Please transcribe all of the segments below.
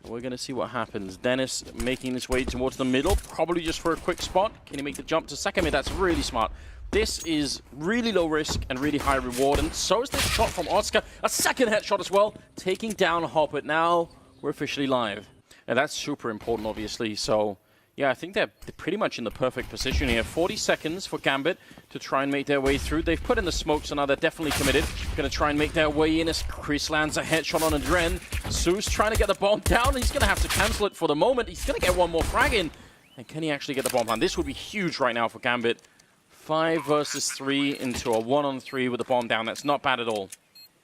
We're going to see what happens. Dennis making his way towards the middle, probably just for a quick spot. Can he make the jump to second mid? That's really smart. This is really low risk and really high reward, and so is this shot from Oscar. A second headshot as well, taking down Hobbit. Now we're officially live. And that's super important, obviously, so... Yeah, I think they're pretty much in the perfect position here. 40 seconds for Gambit to try and make their way through. They've put in the smoke, so now they're definitely committed. Going to try and make their way in as Chris lands a headshot on Adren. Zeus trying to get the bomb down. He's going to have to cancel it for the moment. He's going to get one more frag in. And can he actually get the bomb down? This would be huge right now for Gambit. 5 versus 3 into a 1-on-3 with the bomb down. That's not bad at all.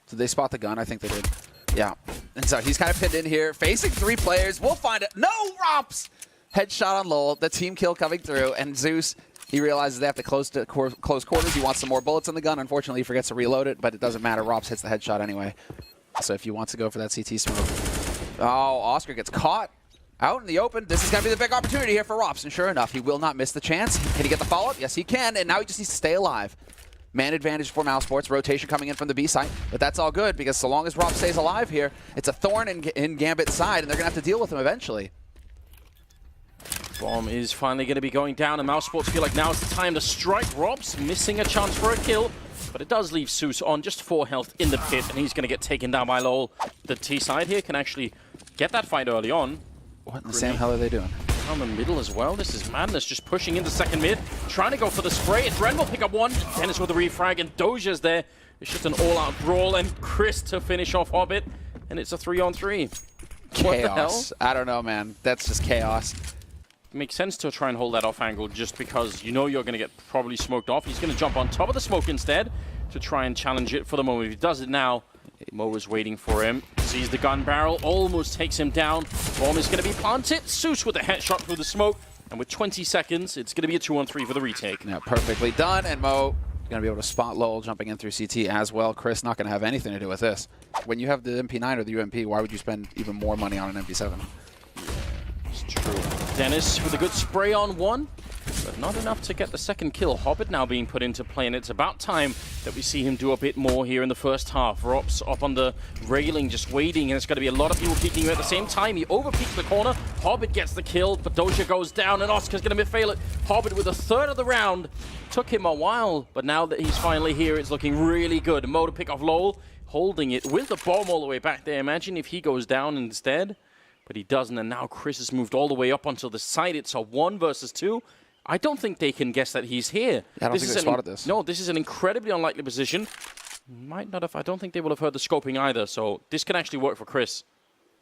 Did they spot the gun? I think they did. Yeah. And so he's kind of pinned in here, facing 3 players. We'll find it. No, Rops! Headshot on Lowell, the team kill coming through, and Zeus, he realizes they have to close quarters. He wants some more bullets in the gun. Unfortunately, he forgets to reload it, but it doesn't matter. Rops hits the headshot anyway. So if you want to go for that CT smoke. Oh, Oscar gets caught out in the open. This is going to be the big opportunity here for Rops, and sure enough, he will not miss the chance. Can he get the follow-up? Yes, he can, and now he just needs to stay alive. Man advantage for Mousesports, rotation coming in from the B site, but that's all good because so long as Rops stays alive here, it's a thorn in Gambit's side, and they're going to have to deal with him eventually. Bomb is finally going to be going down, and Mousesports feel like now is the time to strike. Robs missing a chance for a kill, but it does leave Zeus on just 4 health in the pit, and he's going to get taken down by Lowell. The T side here can actually get that fight early on. What in the same hell are they doing? Down the middle as well. This is madness, just pushing into second mid, trying to go for the spray. Adren will pick up one. Dennis with the refrag, and Doja's there. It's just an all-out brawl, and Chris to finish off Hobbit, and it's a 3-on-3. Chaos. What the hell? I don't know, man. That's just chaos. Makes sense to try and hold that off angle just because you know you're going to get probably smoked off. He's going to jump on top of the smoke instead to try and challenge it for the moment. If he does it now, Mo is waiting for him. Sees the gun barrel, almost takes him down. Bomb is going to be planted. Zeus with a headshot through the smoke. And with 20 seconds, it's going to be a 2-on-3 for the retake. Yeah, perfectly done. And Mo going to be able to spot Lowell jumping in through CT as well. Chris not going to have anything to do with this. When you have the MP9 or the UMP, why would you spend even more money on an MP7? It's true. Dennis with a good spray on one, but not enough to get the second kill. Hobbit now being put into play, and it's about time that we see him do a bit more here in the first half. Rops up on the railing, just waiting, and it's going to be a lot of people peeking him at the same time. He overpeaks the corner. Hobbit gets the kill, but Doja goes down, and Oscar's going to fail it. Hobbit with a third of the round. Took him a while, but now that he's finally here, it's looking really good. Mo to pick off Lowell, holding it with the bomb all the way back there. Imagine if he goes down instead. But he doesn't, and now Chris has moved all the way up onto the side. It's a 1 versus 2. I don't think they can guess that he's here. I don't think they spotted this. No, this is an incredibly unlikely position. Might not have. I don't think they will have heard the scoping either, so this can actually work for Chris.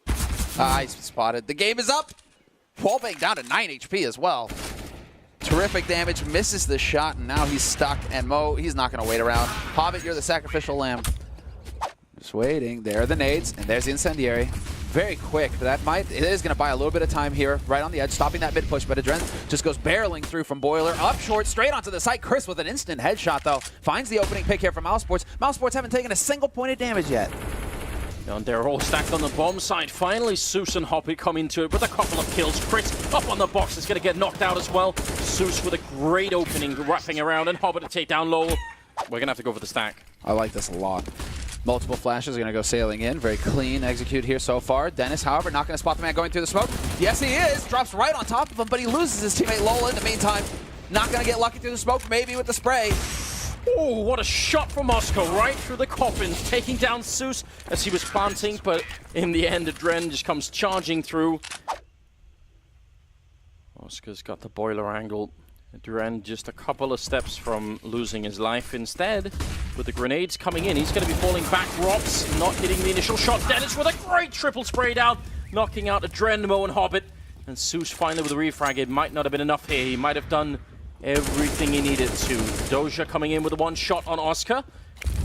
He's spotted. The game is up. Wallbang down to 9 HP as well. Terrific damage, misses the shot, and now he's stuck. And Mo, he's not going to wait around. Hobbit, you're the sacrificial lamb. Just waiting. There are the nades, and there's the incendiary. Very quick, but it is going to buy a little bit of time here, right on the edge, stopping that mid push, but Adren just goes barreling through from Boiler, up short, straight onto the site. Chris with an instant headshot, though, finds the opening pick here from Mousesports. Mousesports haven't taken a single point of damage yet. And they're all stacked on the bomb side. Finally, Zeus and Hoppy come into it with a couple of kills. Chris up on the box is going to get knocked out as well. Zeus with a great opening, wrapping around, and Hobbit to take down Lowell. We're going to have to go for the stack. I like this a lot. Multiple flashes are going to go sailing in. Very clean execute here so far. Dennis, however, not going to spot the man going through the smoke. Yes, he is. Drops right on top of him, but he loses his teammate Lola in the meantime. Not going to get lucky through the smoke, maybe with the spray. Oh, what a shot from Oscar right through the coffin, taking down Zeus as he was planting, but in the end, Adren just comes charging through. Oscar's got the boiler angle. Adren just a couple of steps from losing his life instead. With the grenades coming in, he's going to be falling back. Rops not hitting the initial shot. Dennis with a great triple spray down, knocking out Adren, Mo, and Hobbit. And Zeus finally with a refrag. It might not have been enough here. He might have done everything he needed to. Doja coming in with a 1 shot on Oscar.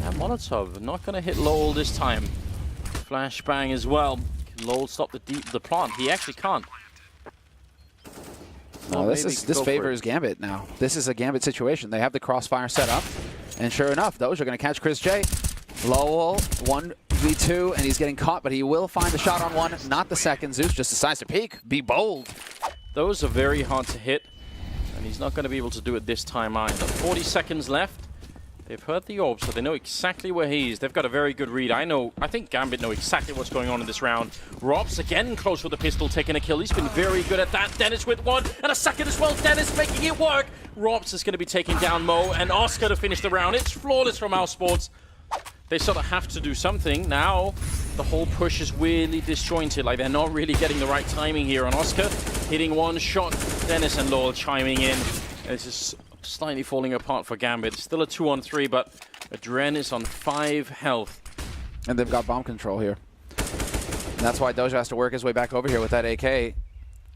And Molotov not going to hit Lowell this time. Flashbang as well. Can Lowell stop the plant? He actually can't. No, this favors Gambit now. This is a Gambit situation. They have the crossfire set up, and sure enough, those are going to catch Chris J. Lowell, 1v2, and he's getting caught, but he will find the shot on one, not the second. Zeus just decides to peek. Be bold. Those are very hard to hit, and he's not going to be able to do it this time either. 40 seconds left. They've heard the orb, so they know exactly where he is. They've got a very good read. I think Gambit know exactly what's going on in this round. Robs again close with the pistol, taking a kill. He's been very good at that. Dennis with one, and a second as well. Dennis making it work. Robs is going to be taking down Mo, and Oscar to finish the round. It's flawless from Mousesports. They sort of have to do something. Now, the whole push is really disjointed. Like, they're not really getting the right timing here on Oscar. Hitting one shot, Dennis and Lowell chiming in. It's just slightly falling apart for Gambit. Still a 2-on-3, but Adren is on 5 health. And they've got bomb control here. And that's why Doja has to work his way back over here with that AK.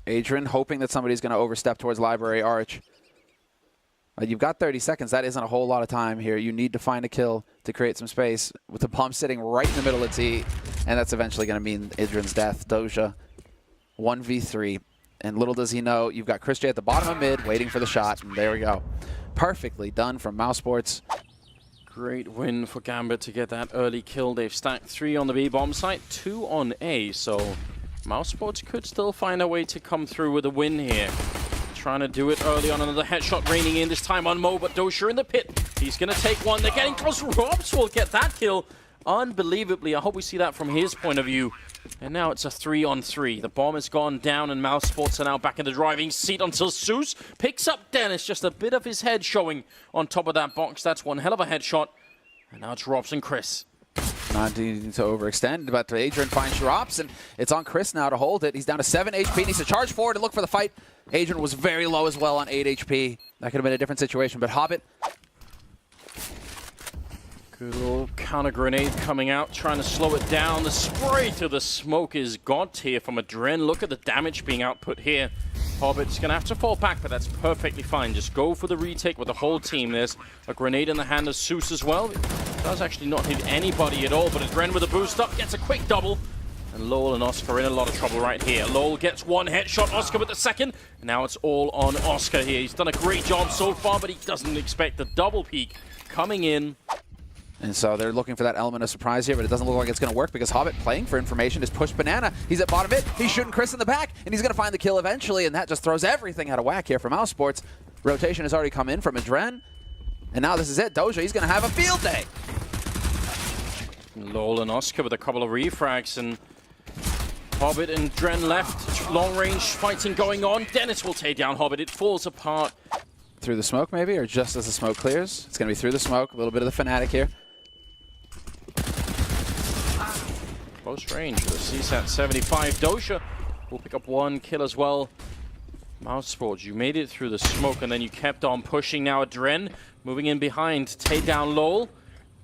Adrian hoping that somebody's going to overstep towards Library Arch. You've got 30 seconds. That isn't a whole lot of time here. You need to find a kill to create some space with the bomb sitting right in the middle of T, and that's eventually going to mean Adrian's death. Doja, 1v3. And little does he know, you've got Chris J at the bottom of mid waiting for the shot, and there we go. Perfectly done from Mousesports. Great win for Gambit to get that early kill. They've stacked 3 on the B bomb site, 2 on A, so Mousesports could still find a way to come through with a win here. Trying to do it early on. Another headshot raining in, this time on Mo, but Doja in the pit. He's going to take one. They're getting close. Robs will get that kill. Unbelievably, I hope we see that from his point of view. And now it's a 3-on-3. The bomb has gone down, and Mousesports are now back in the driving seat until Zeus picks up Dennis. Just a bit of his head showing on top of that box. That's one hell of a headshot. And now it's Robs and Chris. Not needing to overextend, but Adrian finds Drops, and it's on Chris now to hold it. He's down to 7 HP, needs to charge forward and look for the fight. Adrian was very low as well on 8 HP. That could have been a different situation, but Hobbit. Good old counter grenade coming out, trying to slow it down. The spray through the smoke is god tier from Adren. Look at the damage being output here. Hobbit's going to have to fall back, but that's perfectly fine. Just go for the retake with the whole team. There's a grenade in the hand of Zeus as well. It does actually not hit anybody at all, but Adren with a boost up gets a quick double. And Lowell and Oscar are in a lot of trouble right here. Lowell gets one headshot, Oscar with the second. And now it's all on Oscar here. He's done a great job so far, but he doesn't expect the double peak coming in. And so they're looking for that element of surprise here, but it doesn't look like it's going to work because Hobbit, playing for information, is pushed Banana. He's at bottom mid. He's shooting Chris in the back, and he's going to find the kill eventually, and that just throws everything out of whack here for Mousesports. Rotation has already come in from Adren, and now this is it. Doja, he's going to have a field day. Lowell and Oscar with a couple of refrags, and Hobbit and Dren left. Long range fighting going on. Dennis will take down Hobbit. It falls apart. Through the smoke maybe, or just as the smoke clears? It's going to be through the smoke. A little bit of the Fnatic here. Close range with a CSAT 75. Doja will pick up 1 kill as well. Mousesports, you made it through the smoke and then you kept on pushing. Now Adren moving in behind to take down Lowell.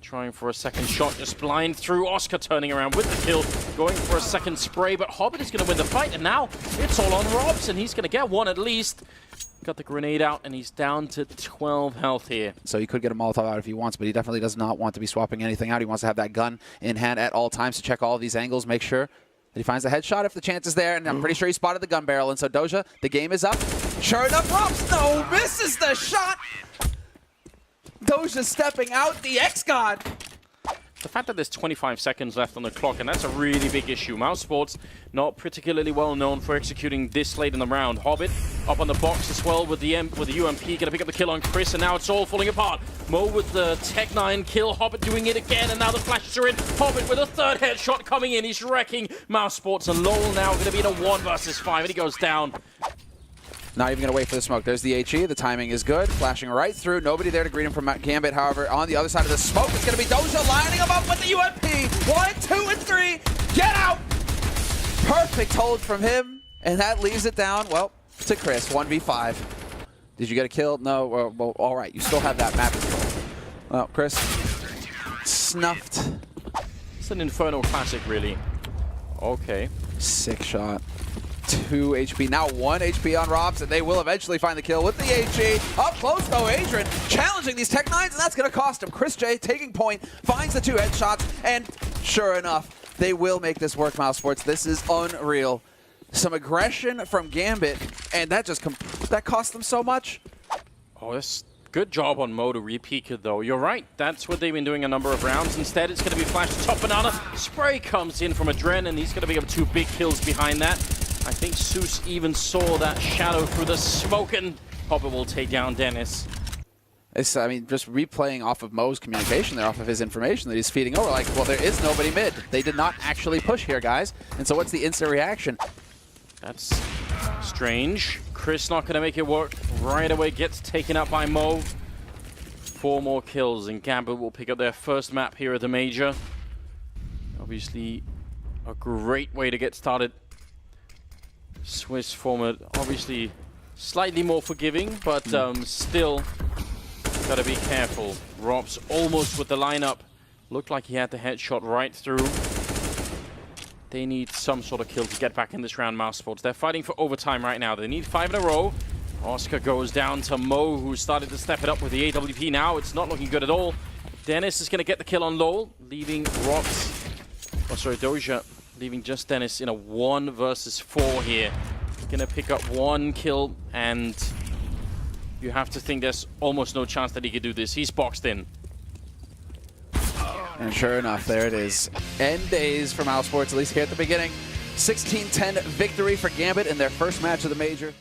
Trying for a second shot, just blind through. Oscar turning around with the kill, going for a second spray, but Hobbit is going to win the fight, and now it's all on Robs, and he's going to get one at least. Got the grenade out, and he's down to 12 health here. So he could get a Molotov out if he wants, but he definitely does not want to be swapping anything out. He wants to have that gun in hand at all times to check all of these angles, make sure that he finds the headshot if the chance is there, and I'm pretty sure he spotted the gun barrel. And so Doja, the game is up. Sure enough, Robs, no, misses the shot. Doja stepping out, the X-God. The fact that there's 25 seconds left on the clock, and that's a really big issue. Mousesports, not particularly well known for executing this late in the round. Hobbit up on the box as well with the UMP, going to pick up the kill on Chris, and now it's all falling apart. Mo with the Tech 9 kill, Hobbit doing it again, and now the flashes are in. Hobbit with a third headshot coming in. He's wrecking Mousesports, and Lowell now going to be in a 1 versus 5, and he goes down. Not even going to wait for the smoke. There's the HE. The timing is good. Flashing right through. Nobody there to greet him from Gambit. However, on the other side of the smoke, it's going to be Doja lining him up with the UMP. 1, 2, and 3. Get out! Perfect hold from him. And that leaves it down, well, to Chris. 1v5. Did you get a kill? No. Well, all right. You still have that map control. Well, Chris snuffed. It's an Inferno classic, really. Okay. Sick shot. 2 HP, now 1 HP on Robs, and they will eventually find the kill with the HE. Up close though, Adrian challenging these Tech 9s, and that's going to cost him. Chris J taking point, finds the 2 headshots, and sure enough, they will make this work, Mousesports. This is unreal. Some aggression from Gambit, and that just that cost them so much. Oh, that's good job on Mo to re-peek it, though. You're right. That's what they've been doing a number of rounds. Instead, it's going to be flash to top Banana. Spray comes in from Adren, and he's going to pick up 2 big kills behind that. I think Zeus even saw that shadow through the smoke, and Hopper will take down Dennis. It's, I mean, just replaying off of Mo's communication there, off of his information that he's feeding over. Like, well, there is nobody mid. They did not actually push here, guys. And so what's the instant reaction? That's strange. Chris not going to make it work. Right away gets taken up by Mo. 4 more kills, and Gambit will pick up their first map here at the Major. Obviously, a great way to get started. Swiss format, obviously slightly more forgiving, but still gotta be careful. Rob's almost with the lineup. Looked like he had the headshot right through. They need some sort of kill to get back in this round, Mousesports. They're fighting for overtime right now. They need 5 in a row. Oscar goes down to Mo, who started to step it up with the AWP now. It's not looking good at all. Dennis is gonna get the kill on Lowell, leaving Doja, leaving just Dennis in a 1 versus 4 here. Gonna pick up 1 kill, and you have to think there's almost no chance that he could do this. He's boxed in. And sure enough, there it is. End days for Mousesports, at least here at the beginning. 16-10 victory for Gambit in their first match of the Major.